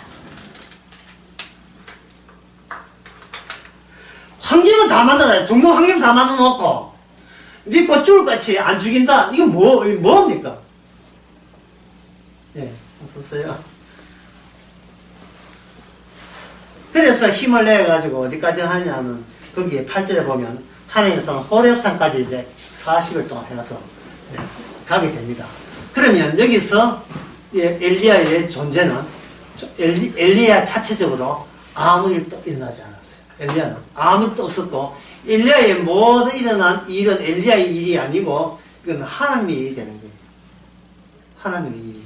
환경은 다 만들어요. 종목 환경 다 만들어 놓고, 네 꽃줄같이 안 죽인다? 이건 뭡니까? 예, 어서오세요. 그래서 힘을 내가지고 어디까지 하냐면, 거기에 8절에 보면, 하나님께서는 호렙산까지 이제 40일 동안 해가서 가게 됩니다. 그러면 여기서 엘리야의 존재는 엘리야 자체적으로 아무 일도 일어나지 않았어요. 엘리야는 아무 일도 없었고, 엘리야의 모든 일어난 일은 엘리야의 일이 아니고 이건 하나님의 일이 되는 거예요. 하나님의 일이.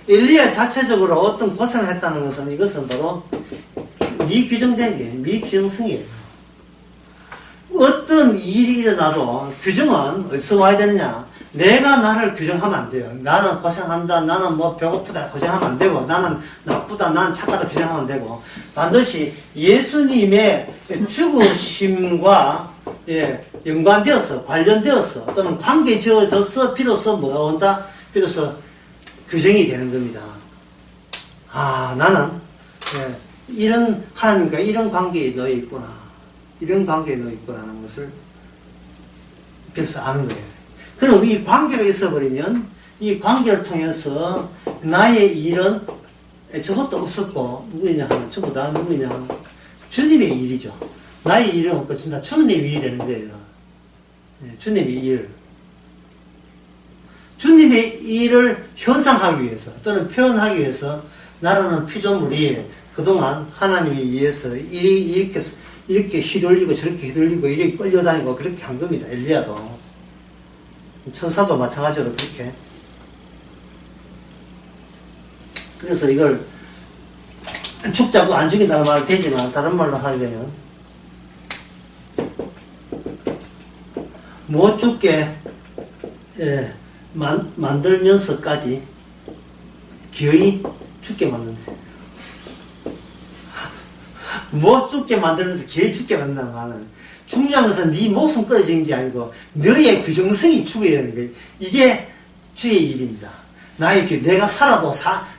엘리야 자체적으로 어떤 고생을 했다는 것은 이것은 바로 미규정된 게 미규정성이에요. 어떤 일이 일어나도 규정은 어디서 와야 되느냐? 내가 나를 규정하면 안 돼요. 나는 고생한다, 나는 뭐 배고프다 규정하면 안 되고, 나는 나쁘다, 나는 착하다 규정하면 안 되고, 반드시 예수님의 죽으심과 연관되어서, 관련되어서, 또는 관계 지어져서 비로소 뭐가 온다? 비로소 규정이 되는 겁니다. 아, 나는 이런 하나님과 이런 관계에 놓여 있구나. 이런 관계에 놓여 있구나 하는 것을 비로소 아는 거예요. 그럼 이 관계가 있어버리면 이 관계를 통해서 나의 일은 저것도 없었고, 누구냐 하면 전부 다 누구냐 하면 주님의 일이죠. 나의 일은 없고 다 주님의 일이 되는 거예요. 주님의 일. 주님의 일을 현상하기 위해서 또는 표현하기 위해서 나라는 피조물이 그동안 하나님에 의해서 이렇게 휘둘리고 저렇게 휘둘리고 이렇게 끌려다니고 그렇게 한 겁니다. 엘리야도. 천사도 마찬가지로 그렇게. 그래서 이걸 축 잡고 안 죽인다는 말은 되지만 다른 말로 하려면 못 죽게 만들면서까지 기어이 죽게 만든다. 못 죽게 만들면서 기어이 죽게 만든다는 말은 중요한 것은 네 목숨 끊어지는 게 아니고 너의 규정성이 죽어야 되는 거예요. 이게 주의 일입니다. 내가 살아도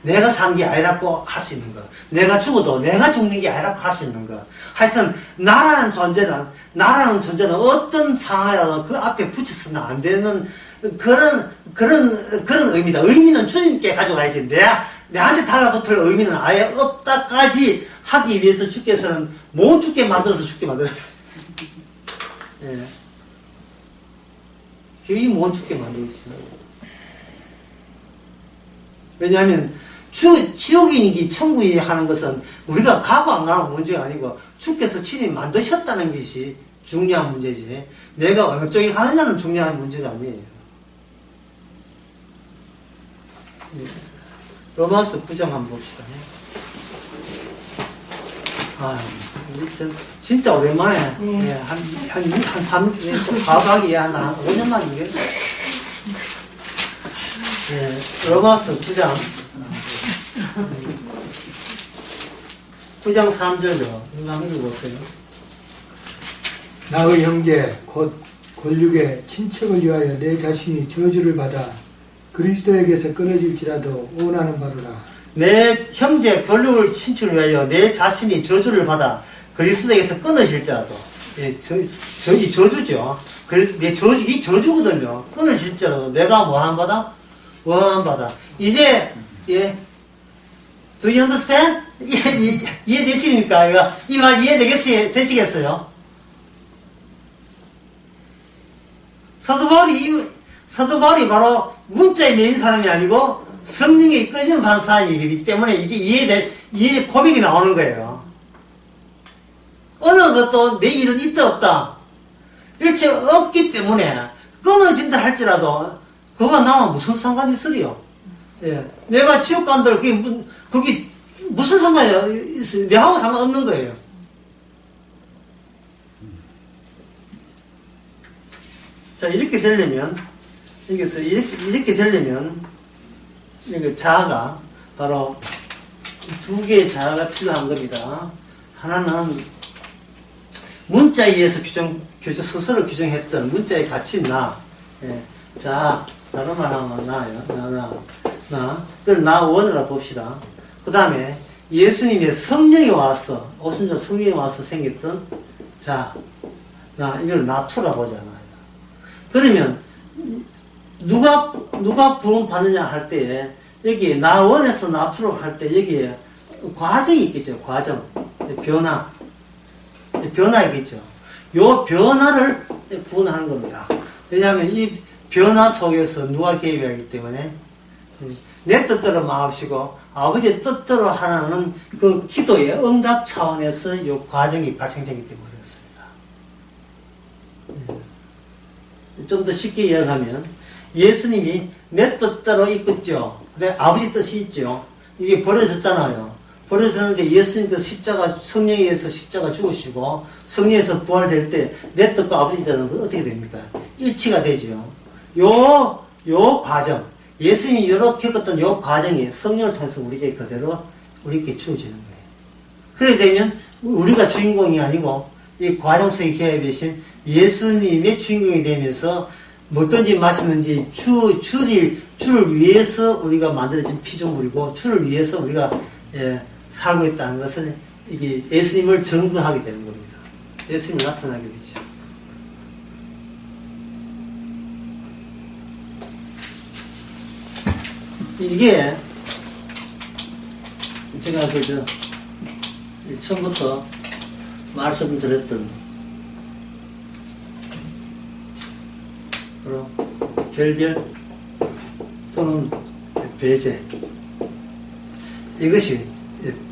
내가 산 게 아니라고 할 수 있는 거. 내가 죽어도 내가 죽는 게 아니라고 할 수 있는 거. 하여튼 나라는 존재는 어떤 상황이라도 그 앞에 붙여서는 안 되는 그런 의미다. 의미는 주님께 가져가야지. 내한테 달라붙을 의미는 아예 없다까지 하기 위해서 주께서는 못 죽게 만들어서 죽게 만들어요. 예. 거의 못 죽게 만들었어요. 왜냐하면 지옥이니 천국이 하는 것은 우리가 가고 안 가는 문제가 아니고 주께서 친히 만드셨다는 것이 중요한 문제지, 내가 어느 쪽에 가느냐는 중요한 문제가 아니에요. 로마서 9장 한번 봅시다. 진짜 오랜만에, 예, 좀 과학이 한 5년 만인데. 예, 로마서 9장. 9장 3절로, 이거 한번 읽어보세요. 나의 형제 곧 권력의 친척을 위하여 내 자신이 저주를 받아 그리스도에게서 끊어질지라도 원하는 바로라. 내 형제 권력을 친출을 위하여 내 자신이 저주를 받아 그리스도에게서 끊어질지라도. 예, 이 저주죠. 그래서 이 저주거든요. 끊어질지라도 내가 뭐 한 바다? 원한 바다. 이제, 예, do you understand? 이해되십니까? 이 말 되시겠어요? 사도 바울이 바로 문자에 매인 사람이 아니고 성령에 이끌리는 사람이기 때문에 이게 고백이 나오는 거예요. 어느 것도 내 일은 있다 없다. 일체 없기 때문에 끊어진다 할지라도 그거가 나와 무슨 상관이 있으리요? 예. 내가 지옥 간들 그게 무슨 상관이 있어요? 내하고 상관없는 거예요. 자, 이렇게 되려면, 이렇게 되려면, 이거 자아가, 바로 두 개의 자아가 필요한 겁니다. 하나는 문자에 의해서 스스로 규정했던 문자의 가치인 나. 예. 자, 다른 말 하면 나요. 그걸 나 원으로 봅시다. 그 다음에 예수님의 성령이 와서, 오순절 성령이 와서 생겼던 자, 이걸 나투라 보잖아요. 그러면 누가 구원받느냐 할 때에 여기에 나 원에서 나투로 할 때 여기에 과정이 있겠죠. 과정, 변화 있겠죠. 요 변화를 구원하는 겁니다. 왜냐하면 이 변화 속에서 누가 개입해야 하기 때문에 내 뜻대로 마옵시고 아버지의 뜻대로 하라는 그 기도의 응답 차원에서 이 과정이 발생되기 때문에 그렇습니다. 좀 더 쉽게 이야기하면 예수님이 내 뜻대로 이끌죠. 근데 아버지 뜻이 있죠. 이게 버려졌잖아요. 버려졌는데 예수님께서 성령에 의해서 십자가 죽으시고 성령에서 부활될 때 내 뜻과 아버지 뜻은 어떻게 됩니까? 일치가 되죠. 요 과정, 예수님이 이렇게 겪었던 요 과정이 성령을 통해서 우리에게 그대로 우리에게 주어지는 거예요. 그래 되면 우리가 주인공이 아니고 이 과정 속에 개입되신 예수님의 주인공이 되면서 뭐든지 마시는지 주를 위해서 우리가 만들어진 피조물이고 주를 위해서 우리가 살고 있다는 것을 이게 예수님을 증거하게 되는 겁니다. 예수님이 나타나게 되죠. 이게 제가 처음부터 말씀드렸던 바로 결별 또는 배제, 이것이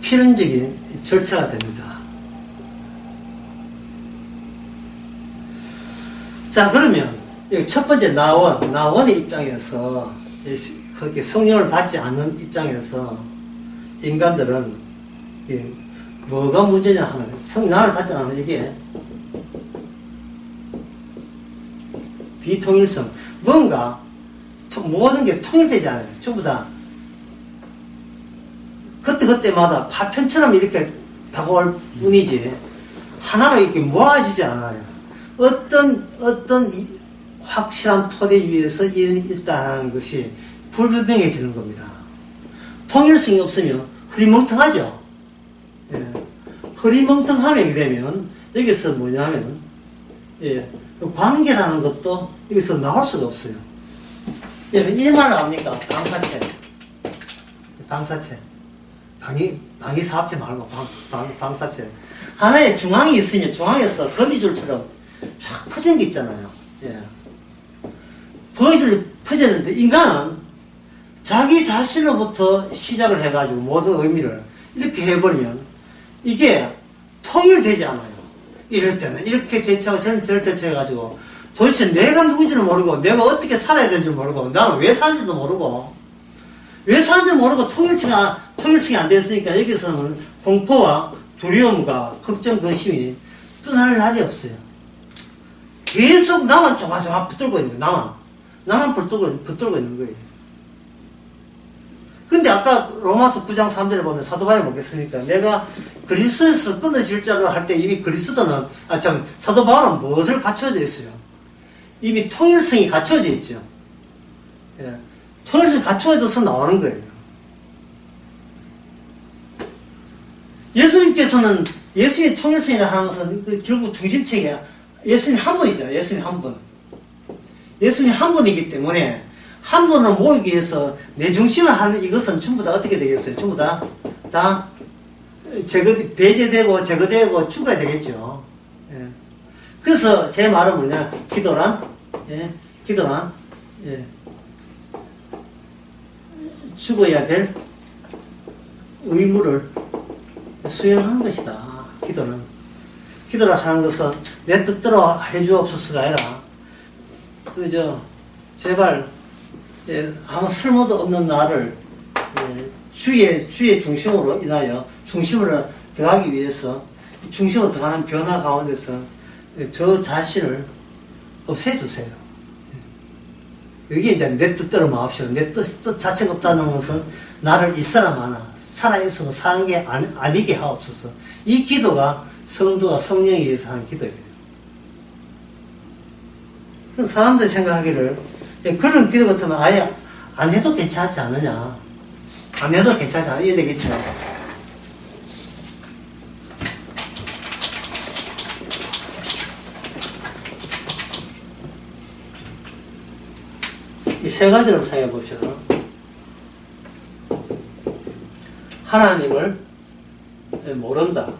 필연적인 절차가 됩니다. 자, 그러면 첫 번째 나원의 입장에서 그렇게 성령을 받지 않는 입장에서 인간들은 뭐가 문제냐 하면 성령을 받지 않으면 이게 비통일성, 뭔가 모든 게 통일되지 않아요. 전부 다 그때마다 파편처럼 이렇게 다가올 뿐이지 하나로 이렇게 모아지지 않아요. 어떤 확실한 토대 위에서 있다는 것이 불분명해지는 겁니다. 통일성이 없으면 흐리멍텅하죠. 예. 흐리멍텅하게 되면 여기서 뭐냐면 관계라는 것도 여기서 나올 수가 없어요. 이 말을 압니까? 방사체. 방위 사업체 말고 방사체. 하나의 중앙이 있으면 중앙에서 거미줄처럼 쫙 퍼지는 게 있잖아요. 예. 퍼지는데 인간은 자기 자신으로부터 시작을 해가지고 모든 의미를 이렇게 해버리면 이게 통일되지 않아요. 이럴 때는 이렇게 대처하고 저런 대처해가지고 도대체 내가 누군지를 모르고 내가 어떻게 살아야 되는지 모르고 나는 왜 사는지도 모르고 통일성이 안 됐으니까 여기서는 공포와 두려움과 걱정, 근심이 떠날 날이 없어요. 계속 나만 조마조마 붙들고 있는 거예요. 나만 붙들고 있는 거예요. 근데 아까 로마서 9장 3절에 보면 사도 바울이 뭐겠습니까? 내가 그리스도에서 끊어질 자로 할 때 이미 사도 바울은 무엇을 갖춰져 있어요? 이미 통일성이 갖춰져 있죠. 예. 통일성이 갖춰져서 나오는 거예요. 예수님께서는 예수님의 통일성이라 하는 것은 결국 중심책이야. 예수님 한 분이죠. 예수님 한 분. 예수님 한 분이기 때문에 한 분을 모이기 위해서 내 중심을 하는 이것은 전부 다 어떻게 되겠어요? 전부 다 배제되고 제거되고 죽어야 되겠죠. 예. 그래서 제 말은 뭐냐? 기도란 죽어야 될 의무를 수행하는 것이다. 기도라 하는 것은 내 뜻대로 해주옵소서가 아니라 제발 아무 쓸모도 없는 나를 주의 중심으로 인하여 중심을 더하기 위해서 중심으로 더하는 변화 가운데서 저 자신을 없애주세요. 여기 이제 내 뜻대로 마옵시오. 내 뜻 자체가 없다는 것은 나를 이 사람 하나 살아있어서 사는 게 아니게 하옵소서. 이 기도가 성도가 성령에 의해서 하는 기도예요. 사람들이 생각하기를 그런 기도 같으면 아예 안 해도 괜찮지 않느냐, 안 해도 괜찮지 않느냐 이래 되겠죠. 이 세 가지를 생각해 봅시다. 하나님을 모른다.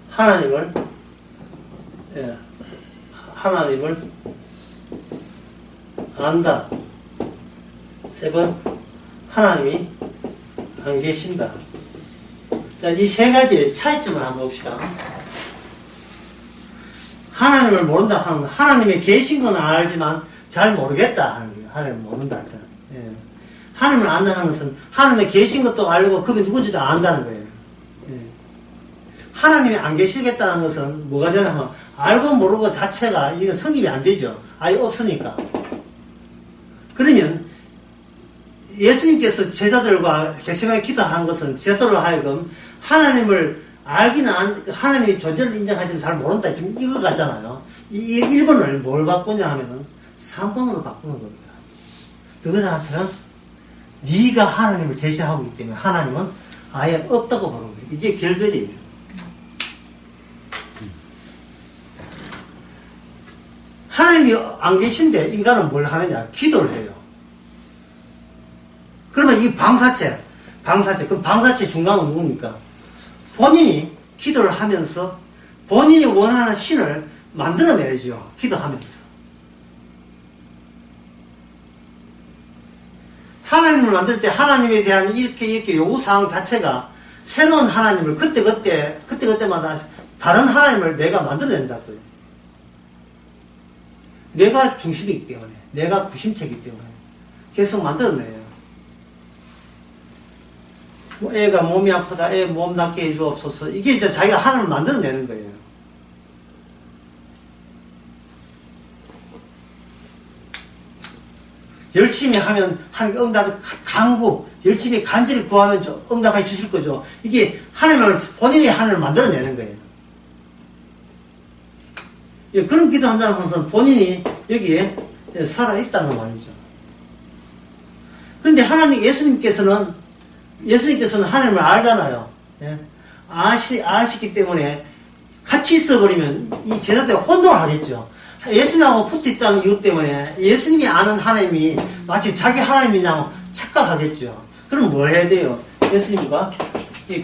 하나님을 안다. 세 번, 하나님이 안 계신다. 자, 이 세 가지의 차이점을 한번 봅시다. 하나님을 모른다 하는 건 하나님이 계신 건 알지만 잘 모르겠다 하는 거예요. 하나님을 모른다 할 때는. 예. 하나님을 안다는 것은 하나님이 계신 것도 알고 그분이 누군지도 안다는 거예요. 예. 하나님이 안 계시겠다는 것은 뭐가 되냐면 알고 모르고 자체가 이게 성립이 안 되죠. 아예 없으니까. 그러면 예수님께서 제자들과 겟세마네 기도한 것은 제자들로 하여금 하나님을 하나님의 존재를 인정하지만 잘 모른다. 지금 이거 같잖아요. 이 1번을 뭘 바꾸냐 하면은 3번으로 바꾸는 겁니다. 너희들한테는 네가 하나님을 대신하고 있기 때문에 하나님은 아예 없다고 보는 거예요. 이게 결별이에요. 하나님이 안 계신데 인간은 뭘 하느냐? 기도를 해요. 그러면 이 방사체. 그럼 방사체 중간은 누굽니까? 본인이 기도를 하면서 본인이 원하는 신을 만들어내죠. 기도하면서. 하나님을 만들 때 하나님에 대한 이렇게 요구사항 자체가 새로운 하나님을 그때마다 다른 하나님을 내가 만들어낸다고요. 내가 중심이기 때문에, 내가 구심체이기 때문에 계속 만들어내요. 애가 몸이 아프다, 애 몸 낫게 해주옵소서. 이게 이제 자기가 하나님을 만들어내는 거예요. 열심히 하면 하나님 응답을 열심히 간절히 구하면 응답해 주실 거죠. 이게 본인이 하나님을 만들어내는 거예요. 예, 그런 기도한다는 것은 본인이 여기에 살아있다는 말이죠. 근데 예수님께서는 하나님을 알잖아요. 예? 아시기 때문에 같이 있어버리면 이 제자들이 혼동을 하겠죠. 예수님하고 붙어있다는 이유 때문에 예수님이 아는 하나님이 마치 자기 하나님이냐고 착각하겠죠. 그럼 뭘 해야 돼요? 예수님과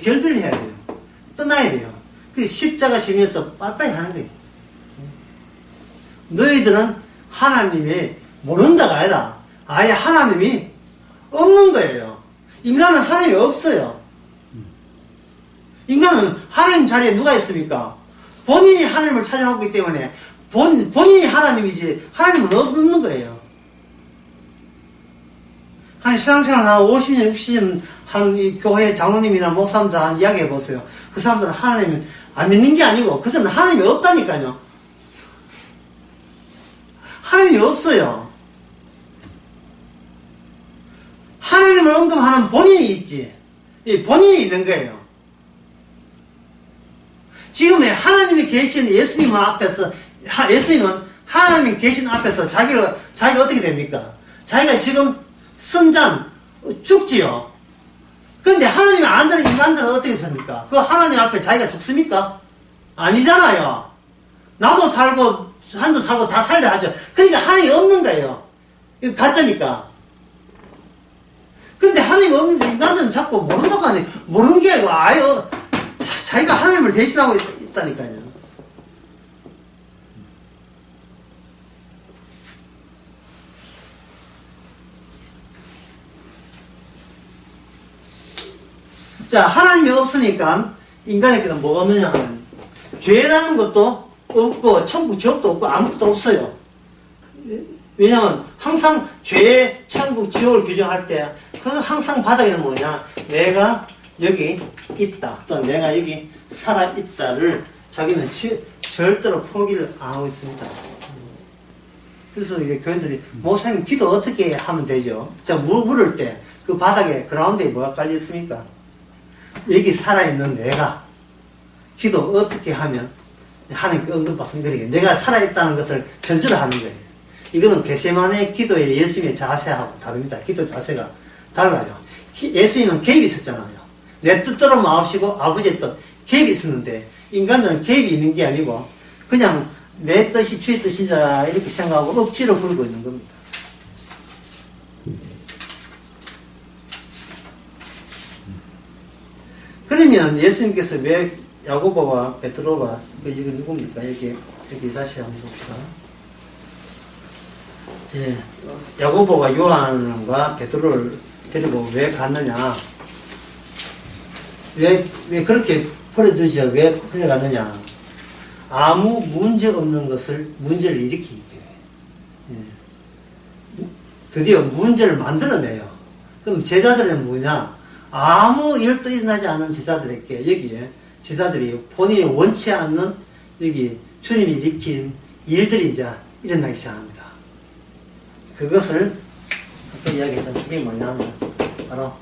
결별해야 돼요. 떠나야 돼요. 그 십자가 지면서 빨리빨리 하는 거예요. 너희들은 하나님이 모른다가 아니라 아예 하나님이 없는 거예요. 인간은 하나님이 없어요. 인간은 하나님 자리에 누가 있습니까? 본인이 하나님을 찾아가고 있기 때문에 본인이 하나님이지 하나님은 없는 거예요. 한 신앙생활 한 50년, 60년 한 이 교회 장로님이나 목사님들 한 이야기 해보세요. 그 사람들은 하나님 안 믿는 게 아니고 그들은 하나님이 없다니까요. 하나님이 없어요. 하나님을 언급하는 본인이 있지. 본인이 있는 거예요. 지금의 하나님이 계신 예수님 앞에서, 예수님은 하나님이 계신 앞에서 자기가 어떻게 됩니까? 자기가 지금 선장, 죽지요. 그런데 하나님이 안 되는 인간들은 어떻게 삽니까? 그 하나님 앞에 자기가 죽습니까? 아니잖아요. 나도 살고, 한도 살고 다 살려 하죠. 그러니까 하나님이 없는 거예요. 이거 가짜니까. 근데 하나님이 없는데 인간들은 자꾸 모른다고 하니, 모르는 게 아니고, 아예, 자기가 하나님을 대신하고 있다니까요. 자, 하나님이 없으니까 인간에게는 뭐가 없느냐 하면 죄라는 것도 없고 천국 지옥도 없고 아무것도 없어요. 왜냐하면 항상 죄, 천국, 지옥을 규정할 때 그 항상 바닥에는 뭐냐, 내가 여기 있다, 또 내가 여기 살아있다를 자기는 절대로 포기를 안 하고 있습니다. 그래서 이제 교인들이 목사님 기도 어떻게 하면 되죠? 자, 물을 때 그 바닥에 그라운드에 뭐가 깔려 있습니까? 여기 살아있는 내가 기도 어떻게 하면 하나님께 응답받습니까? 내가 살아있다는 것을 전제로 하는 거예요. 이거는 겟세마네 기도의 예수님의 자세하고 다릅니다. 기도 자세가 달라요. 예수님은 개입이 있었잖아요. 내 뜻대로 마옵시고 아버지의 뜻, 개입이 있었는데 인간은 개입이 있는 게 아니고 그냥 내 뜻이 주의 뜻이다 이렇게 생각하고 억지로 부르고 있는 겁니다. 그러면 예수님께서 왜 야고보와 베드로와 이거 누굽니까? 여기 다시 한번 봅시다. 예, 야고보가 요한과 베드로를 데리고 왜 갔느냐? 왜 그렇게 버려두지? 왜 끌려갔느냐? 아무 문제 없는 것을 문제를 일으키기 때문에. 예. 드디어 문제를 만들어내요. 그럼 제자들은 뭐냐? 아무 일도 일어나지 않은 제자들에게 여기에 제자들이 본인이 원치 않는 여기 주님이 일으킨 일들이 이제 일어나기 시작합니다. 그것을 아까 이야기했잖아요. 그게 뭐냐면 바로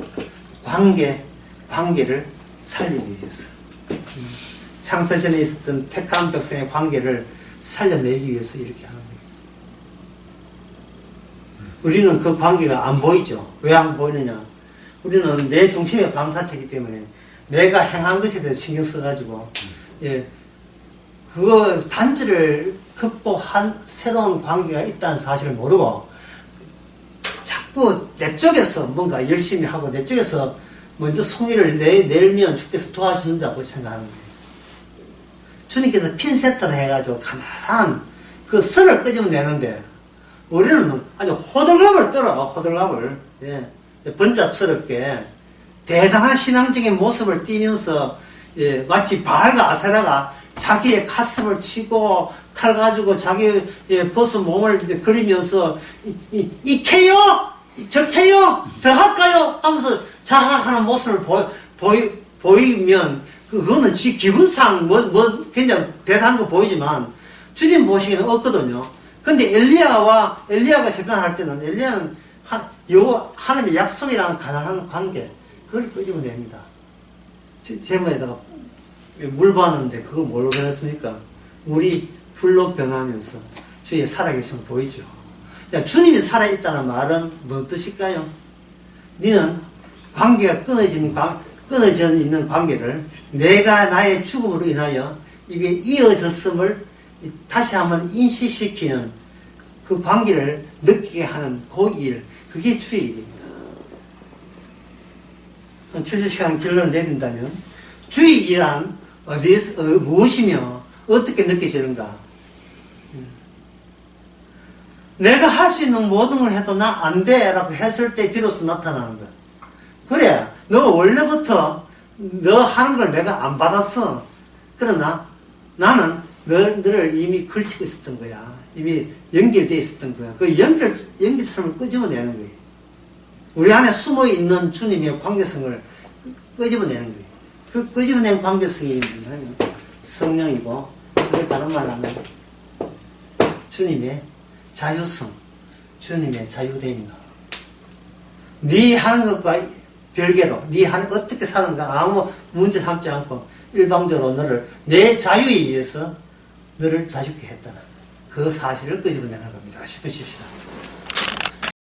관계를 살리기 위해서 창세전에 있었던 택한 백성의 관계를 살려내기 위해서 이렇게 하는 거예요. 우리는 그 관계가 안 보이죠. 왜 안 보이느냐? 우리는 내 중심의 방사체이기 때문에 내가 행한 것에 대해서 신경 써가지고 예, 그 단지를 극복한 새로운 관계가 있다는 사실을 모르고 자꾸 내 쪽에서 뭔가 열심히 하고 내 쪽에서 먼저 송이를 내면 주께서 도와주는다고 생각하는 거예요. 주님께서 핀세트를 해가지고 가난한 그 선을 끄집어내는데 우리는 아주 호들갑을 떨어. 호들갑을. 예. 번잡스럽게 대단한 신앙적인 모습을 띠면서 예, 마치 바알과 아세라가 자기의 가슴을 치고 칼 가지고 자기의 예, 벗은 몸을 그리면서 이케요? 저케요? 더 할까요? 하면서 자학하는 모습을 보이면 그거는 지 기분상 굉장히 대단한 거 보이지만 주님 보시기에는 없거든요. 근데 엘리야가 재단할 때는 엘리야는 하나님의 약속이라는 가난한 관계 그걸 끄집어냅니다. 제목에다가 물 부었는데 그거 뭘로 변했습니까? 물이 불로 변하면서 주의 살아계심을 보이죠. 주님이 살아있다는 말은 뭔 뜻일까요? 너는 관계가 끊어져 있는 관계를 내가 나의 죽음으로 인하여 이게 이어졌음을 다시 한번 인식시키는 그 관계를 느끼게 하는 그 일, 그게 주의 일입니다. 7시간 결론을 내린다면 주의 일은 어디에서 무엇이며 어떻게 느껴지는가? 내가 할 수 있는 모든 걸 해도 나 안 돼 라고 했을 때 비로소 나타나는 것. 그래, 너 원래부터 너 하는 걸 내가 안 받았어. 그러나 나는 너를 이미 걸치고 있었던 거야. 이미 연결되어 있었던 거야. 그 연결선을 끄집어내는 거예요. 우리 안에 숨어 있는 주님의 관계성을 끄집어내는 거예요. 그 끄집어낸 관계성이 뭐냐면 성령이고, 그걸 다른 말로 하면 주님의 자유성, 주님의 자유됨이다. 네 하는 것과 별개로 네 하는 어떻게 사는가 아무 문제 삼지 않고 일방적으로 너를 내 자유에 의해서 너를 자유케 했다는 그 사실을 끄집어내는 겁니다. 싶으십시다.